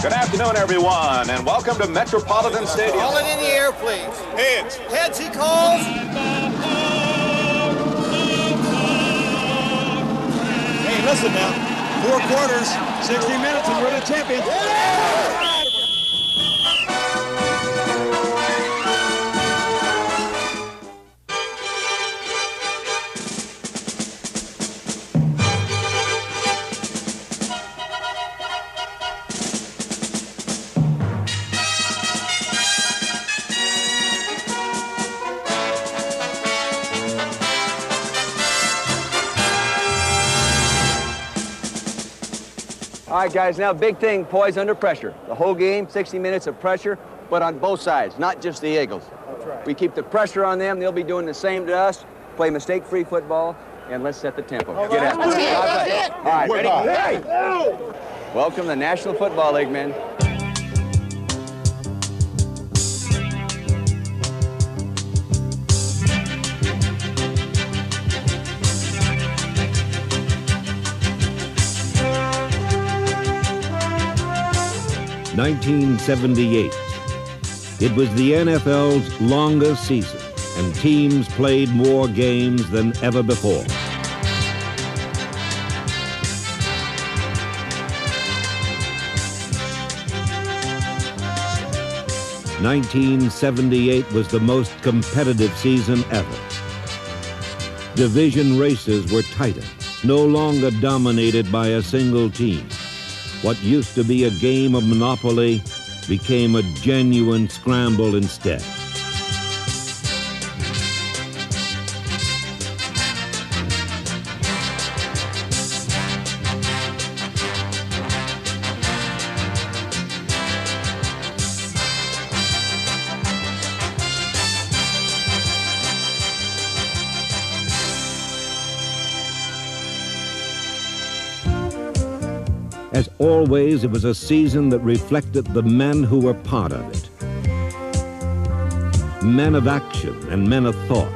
Good afternoon, everyone, and welcome to Metropolitan Stadium. Call it in the air, please. Heads. Heads, he calls. Hey, listen now. 4 quarters, 60 minutes, and we're the champions. All right, guys, now big thing, poise under pressure. The whole game, 60 minutes of pressure, but on both sides, not just the Eagles. That's right. We keep the pressure on them. They'll be doing the same to us. Play mistake-free football, and let's set the tempo. Get out. All right, ready? Hey! Welcome to the National Football League, men. (1978). It was the NFL's longest season, and teams played more games than ever before. (1978) was the most competitive season ever. Division races were tighter, no longer dominated by a single team. What used to be a game of Monopoly became a genuine scramble instead. As always, it was a season that reflected the men who were part of it. Men of action and men of thought.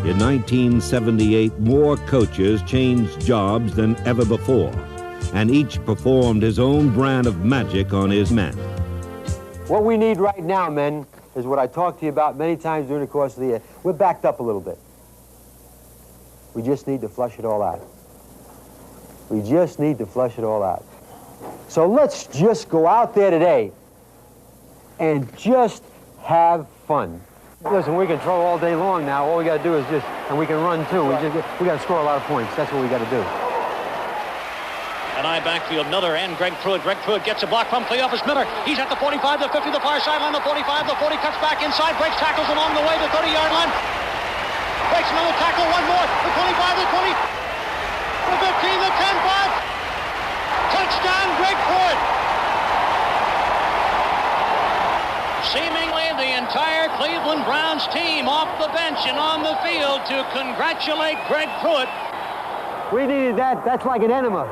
In 1978, more coaches changed jobs than ever before, and each performed his own brand of magic on his men. What we need right now, men, is what I talked to you about many times during the course of the year. We're backed up a little bit. We just need to flush it all out. We just need to flush it all out. So let's just go out there today and just have fun. Listen, we can throw all day long now. All we got to do is just, and we can run too. We got to score a lot of points. That's what we got to do. An eye backfield, Miller and Greg Pruitt. Greg Pruitt gets a block from Cleophas Miller. He's at the 45, the 50, the far sideline, the 45, the 40, cuts back inside, breaks tackles along the way, the 30-yard line. Breaks another tackle, one more, the 25, the 20, the 15, the 10-5. Touchdown, Greg Pruitt. Seemingly the entire Cleveland Browns team off the bench and on the field to congratulate Greg Pruitt. We needed that. That's like an enema.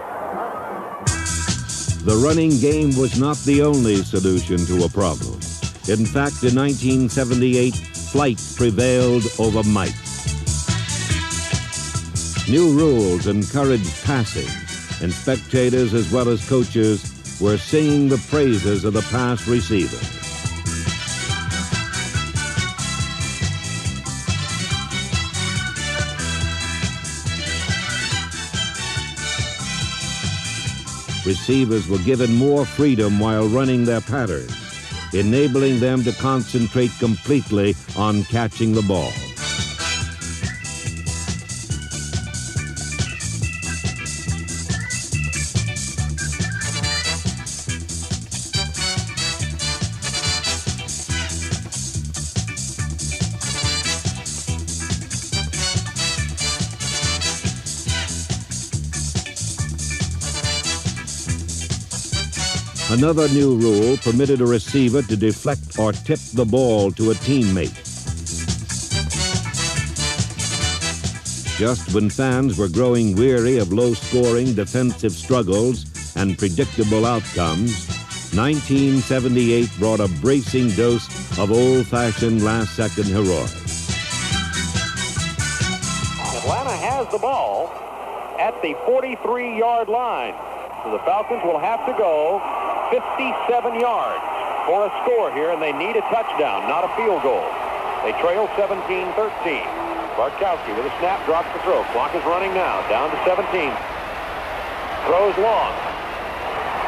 The running game was not the only solution to a problem. In fact, in 1978, flight prevailed over might. New rules encouraged passing, and spectators as well as coaches were singing the praises of the pass receiver. Receivers were given more freedom while running their patterns, enabling them to concentrate completely on catching the ball. Another new rule permitted a receiver to deflect or tip the ball to a teammate. Just when fans were growing weary of low-scoring defensive struggles and predictable outcomes, 1978 brought a bracing dose of old-fashioned last-second heroics. Atlanta has the ball at the 43-yard line. So the Falcons will have to go 57 yards for a score here, and they need a touchdown, not a field goal. They trail 17-13. Bartkowski with a snap, drops the throw. Clock is running now, down to 17. Throws long.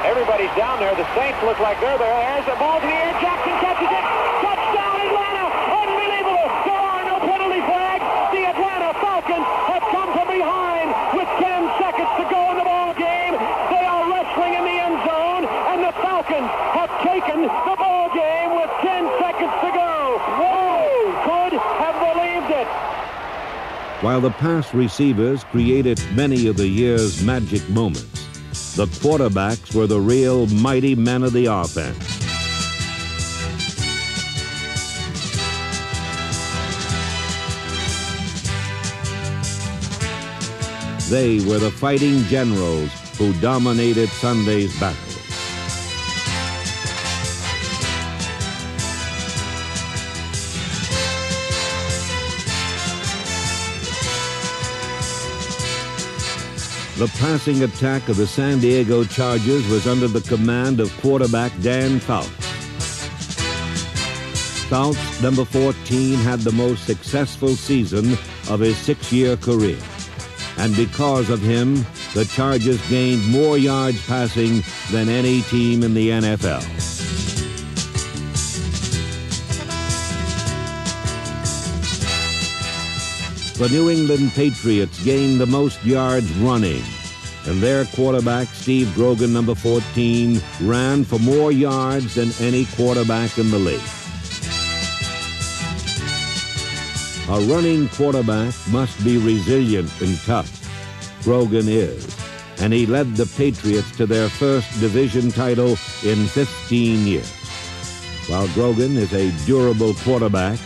Everybody's down there. The Saints look like they're there. There's the ball to the air. Jackson catches it. Touchdown, Atlanta! Unbelievable! There are no penalty flags. The Atlanta Falcons have come from behind with 10 seconds to go in the ball game. They are wrestling in the end zone, and the Falcons have taken the ball game with 10 seconds to go. Whoa! Could have believed it. While the pass receivers created many of the year's magic moments, the quarterbacks were the real mighty men of the offense. They were the fighting generals who dominated Sunday's battle. The passing attack of the San Diego Chargers was under the command of quarterback Dan Fouts. Fouts, number 14, had the most successful season of his 6-year career. And because of him, the Chargers gained more yards passing than any team in the NFL. The New England Patriots gained the most yards running, and their quarterback, Steve Grogan, number 14, ran for more yards than any quarterback in the league. A running quarterback must be resilient and tough. Grogan is, and he led the Patriots to their first division title in 15 years. While Grogan is a durable quarterback,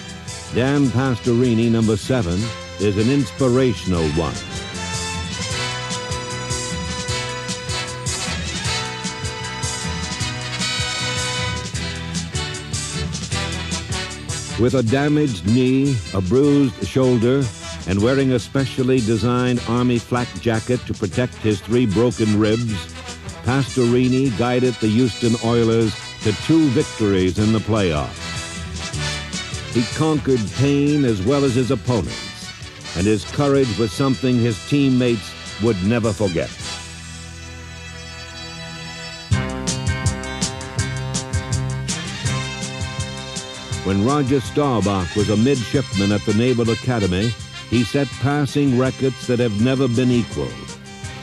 Dan Pastorini, number 7, is an inspirational one. With a damaged knee, a bruised shoulder, and wearing a specially designed Army flak jacket to protect his 3 broken ribs, Pastorini guided the Houston Oilers to 2 victories in the playoffs. He conquered pain as well as his opponents, and his courage was something his teammates would never forget. When Roger Staubach was a midshipman at the Naval Academy, he set passing records that have never been equaled.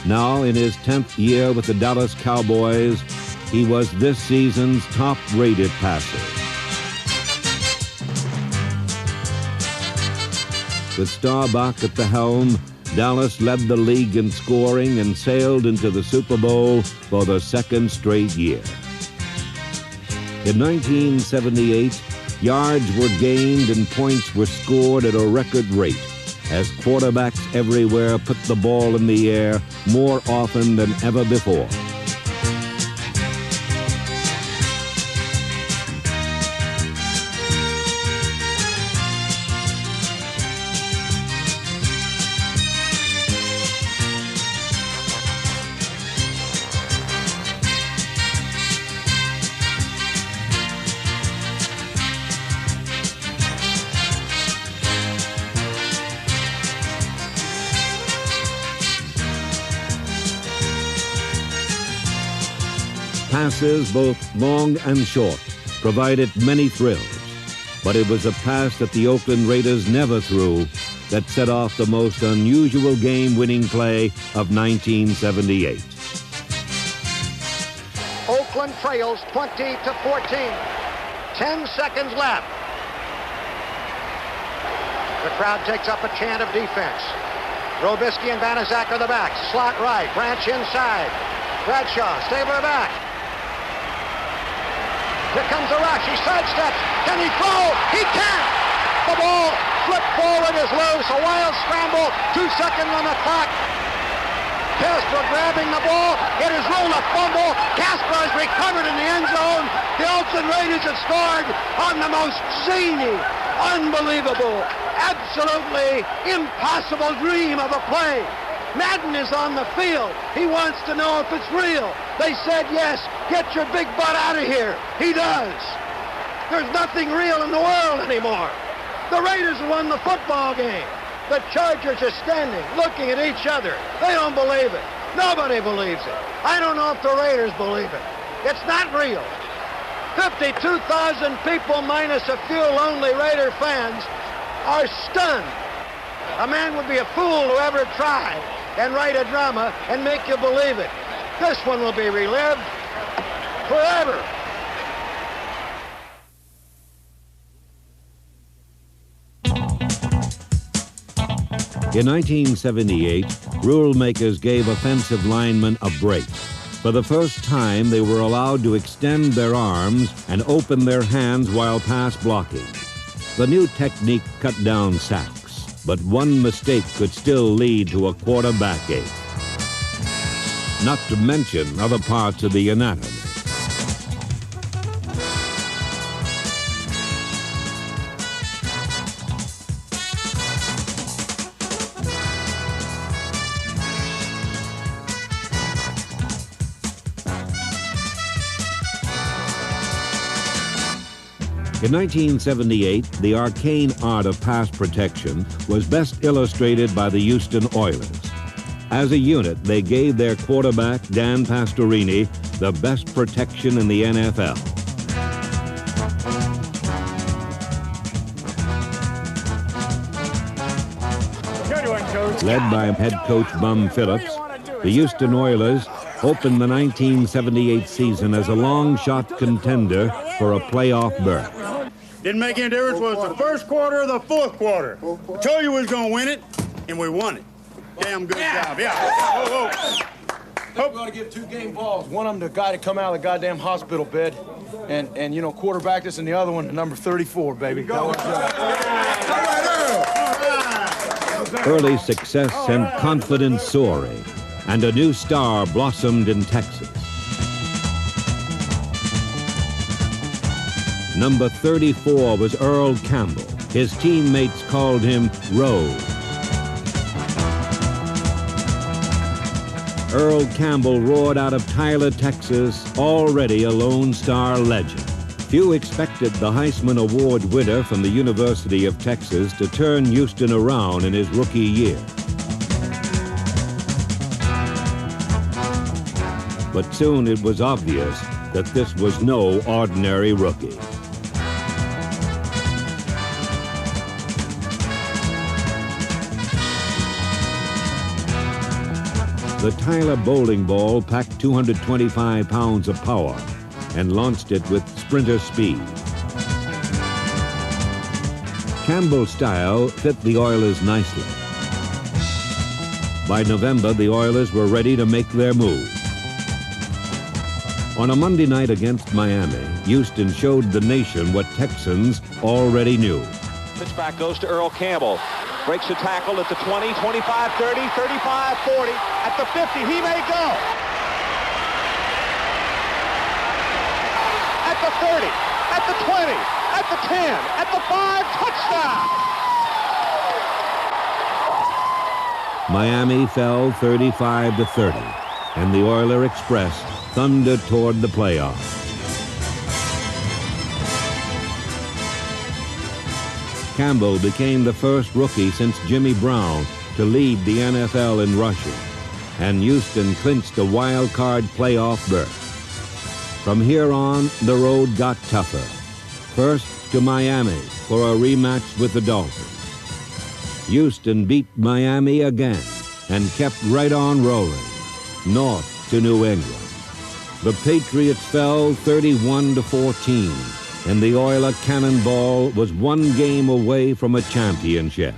Now, in his 10th year with the Dallas Cowboys, he was this season's top-rated passer. With Staubach at the helm, Dallas led the league in scoring and sailed into the Super Bowl for the 2nd straight year. In 1978, yards were gained and points were scored at a record rate as quarterbacks everywhere put the ball in the air more often than ever before. Passes, both long and short, provided many thrills, but it was a pass that the Oakland Raiders never threw that set off the most unusual game-winning play of 1978. Oakland trails 20-14. 10 seconds left. The crowd takes up a chant of defense. Robisky and Banaszak are the backs. Slot right, Branch inside. Bradshaw, Stabler back. Here comes the rush. He sidesteps. Can he throw? He can't. The ball flipped forward is loose. A wild scramble. 2 seconds on the clock. Casper grabbing the ball. It is ruled a fumble. Casper has recovered in the end zone. The Oakland Raiders have scored on the most zany, unbelievable, absolutely impossible dream of a play. Madden is on the field. He wants to know if it's real. They said yes. Get your big butt out of here. He does. There's nothing real in the world anymore. The Raiders won the football game. The Chargers are standing, looking at each other. They don't believe it. Nobody believes it. I don't know if the Raiders believe it. It's not real. 52,000 people minus a few lonely Raider fans are stunned. A man would be a fool to ever try and write a drama and make you believe it. This one will be relived forever. In 1978, rule makers gave offensive linemen a break. For the first time, they were allowed to extend their arms and open their hands while pass blocking. The new technique cut down sacks, but one mistake could still lead to a quarterback ache. Not to mention other parts of the anatomy. In 1978, the arcane art of pass protection was best illustrated by the Houston Oilers. As a unit, they gave their quarterback, Dan Pastorini, the best protection in the NFL. Good one, Coach. Led by head coach Bum Phillips, the Houston Oilers opened the 1978 season as a long-shot contender for a playoff berth. Didn't make any difference whether it was the first quarter or the fourth quarter. I told you we was going to win it, and we won it. Damn good job. Yeah. Whoa. We're going to give 2 game balls. One of them to the guy to come out of the goddamn hospital bed, and you know, quarterback this, and the other one to number 34, baby. Early success sent confidence soaring, and a new star blossomed in Texas. Number 34 was Earl Campbell. His teammates called him Rose. Earl Campbell roared out of Tyler, Texas, already a Lone Star legend. Few expected the Heisman Award winner from the University of Texas to turn Houston around in his rookie year. But soon it was obvious that this was no ordinary rookie. The Tyler bowling ball packed 225 pounds of power and launched it with sprinter speed. Campbell's style fit the Oilers nicely. By November, the Oilers were ready to make their move. On a Monday night against Miami, Houston showed the nation what Texans already knew. Pitch back goes to Earl Campbell. Breaks a tackle at the 20, 25, 30, 35, 40. At the 50, he may go. At the 30, at the 20, at the 10, at the 5, touchdown! Miami fell 35-30, and the Oiler Express thundered toward the playoffs. Campbell became the first rookie since Jimmy Brown to lead the NFL in rushing, and Houston clinched a wild card playoff berth. From here on, the road got tougher. First to Miami for a rematch with the Dolphins. Houston beat Miami again and kept right on rolling, north to New England. The Patriots fell 31-14. And the Oiler Cannonball was one game away from a championship.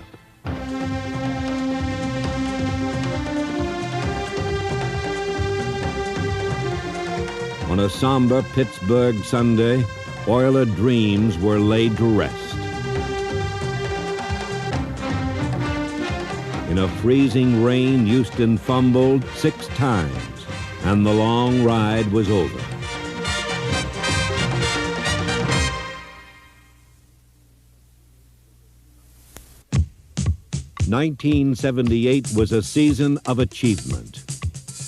On a somber Pittsburgh Sunday, Oiler dreams were laid to rest. In a freezing rain, Houston fumbled 6 times, and the long ride was over. 1978 was a season of achievement.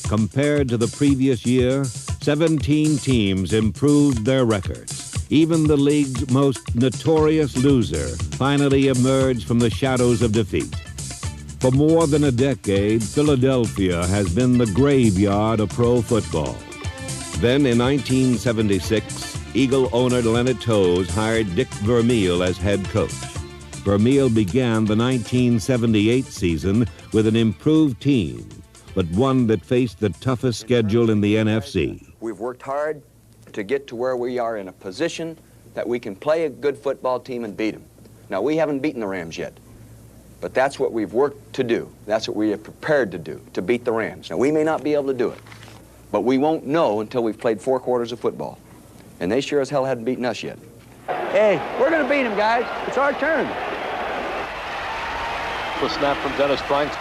Compared to the previous year, 17 teams improved their records. Even the league's most notorious loser finally emerged from the shadows of defeat. For more than a decade, Philadelphia has been the graveyard of pro football. Then in 1976, Eagle owner Leonard Toews hired Dick Vermeil as head coach. Vermeil began the 1978 season with an improved team, but one that faced the toughest schedule in the NFC. We've worked hard to get to where we are in a position that we can play a good football team and beat them. Now, we haven't beaten the Rams yet, but that's what we've worked to do. That's what we are prepared to do, to beat the Rams. Now, we may not be able to do it, but we won't know until we've played 4 quarters of football. And they sure as hell hadn't beaten us yet. Hey, we're going to beat them, guys. It's our turn. The snap from Dennis Frank.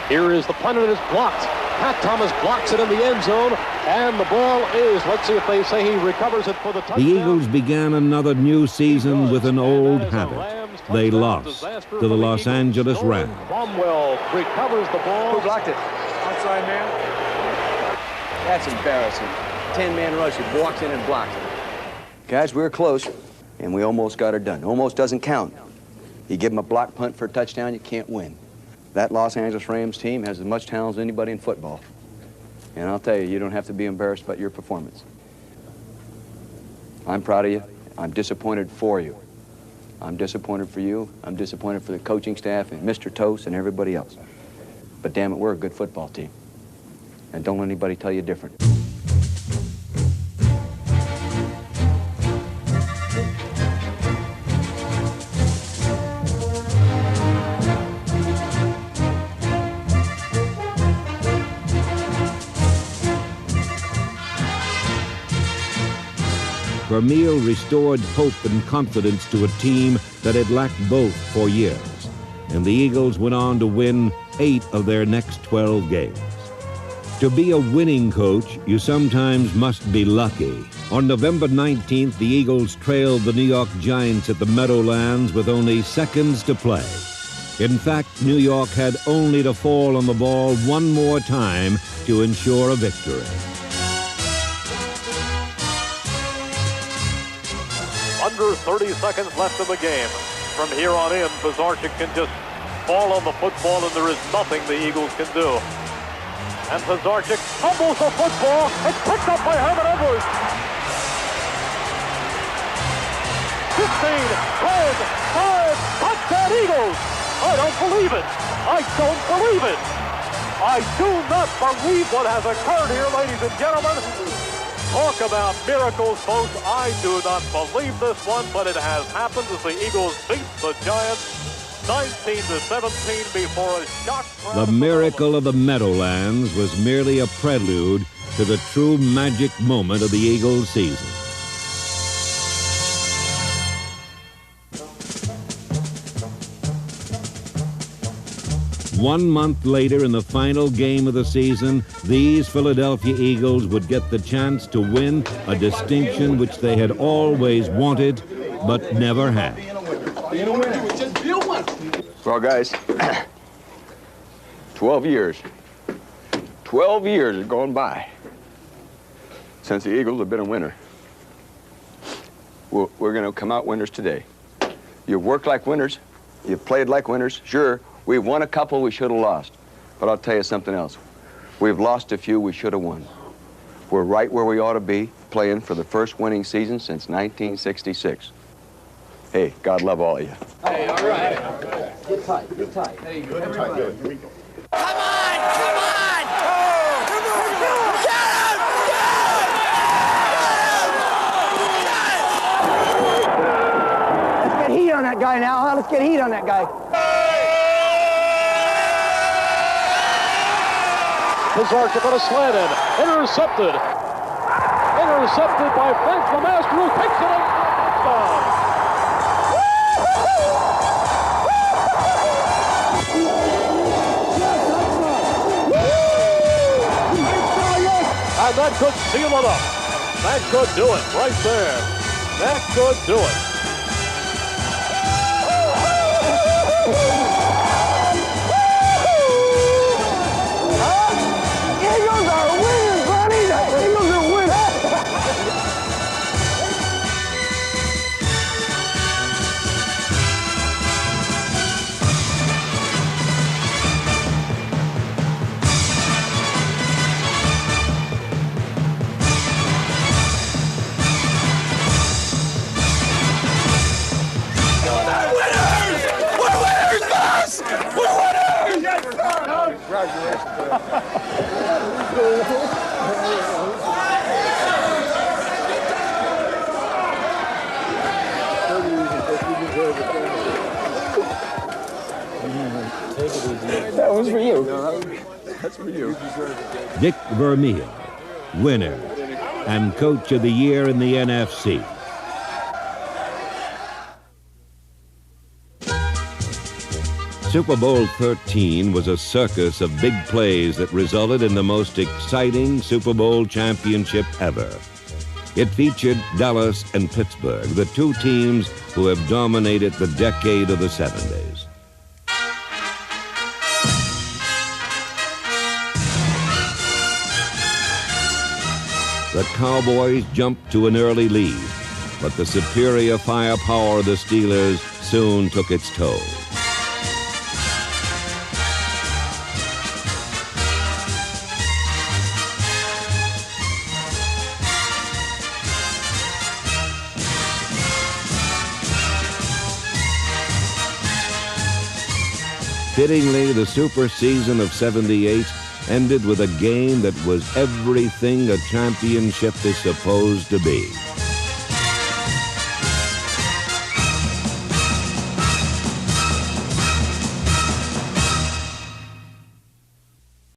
Here is the punt, and it is blocked. Pat Thomas blocks it in the end zone, and the ball is, let's see if they say he recovers it for the touchdown. The Eagles began another new season with an old habit. They lost to the Los Angeles Rams. Cromwell recovers the ball. Who blocked it? Outside man. That's embarrassing. 10-man rush, he walks in and blocks it. Guys, we were close, and we almost got her done. Almost doesn't count. You give them a block punt for a touchdown, you can't win. That Los Angeles Rams team has as much talent as anybody in football. And I'll tell you, you don't have to be embarrassed about your performance. I'm proud of you. I'm disappointed for you. I'm disappointed for you. I'm disappointed for the coaching staff and Mr. Toast and everybody else. But damn it, we're a good football team. And don't let anybody tell you different. Vermeil restored hope and confidence to a team that had lacked both for years, and the Eagles went on to win 8 of their next 12 games. To be a winning coach, you sometimes must be lucky. On November 19th, the Eagles trailed the New York Giants at the Meadowlands with only seconds to play. In fact, New York had only to fall on the ball one more time to ensure a victory. Under 30 seconds left in the game. From here on in, Pizarchik can just fall on the football, and there is nothing the Eagles can do. And Pizarchik fumbles the football. It's picked up by Herman Edwards. 15, 10, 5, touchdown Eagles. I don't believe it. I don't believe it. I do not believe what has occurred here, ladies and gentlemen. Talk about miracles, folks. I do not believe this one, but it has happened as the Eagles beat the Giants 19-17 before a shock crowd. The miracle of the Meadowlands was merely a prelude to the true magic moment of the Eagles season. One month later, in the final game of the season, these Philadelphia Eagles would get the chance to win a distinction which they had always wanted, but never had. Well, guys, 12 years. 12 years have gone by since the Eagles have been a winner. We're going to come out winners today. You've worked like winners. You've played like winners. Sure, we've won a couple we should have lost. But I'll tell you something else. We've lost a few we should have won. We're right where we ought to be, playing for the first winning season since 1966. Hey, God love all of you. Hey, all right. Get tight, get tight. Hey, good, tight, good. Here we go. Come on! Come on! Oh, come on! Let's get heat on that guy now, huh? Let's get heat on that guy. Pizarchik on a slant in. Intercepted. Intercepted by Frank Lemaster, who takes it in for a touchdown. And that could seal it up. That could do it right there. That could do it. That was for you. That's for you. Dick Vermeil, winner and Coach of the Year in the NFC. Super Bowl 13 was a circus of big plays that resulted in the most exciting Super Bowl championship ever. It featured Dallas and Pittsburgh, the two teams who have dominated the decade of the 70s. The Cowboys jumped to an early lead, but the superior firepower of the Steelers soon took its toll. Fittingly, the super season of '78 ended with a game that was everything a championship is supposed to be.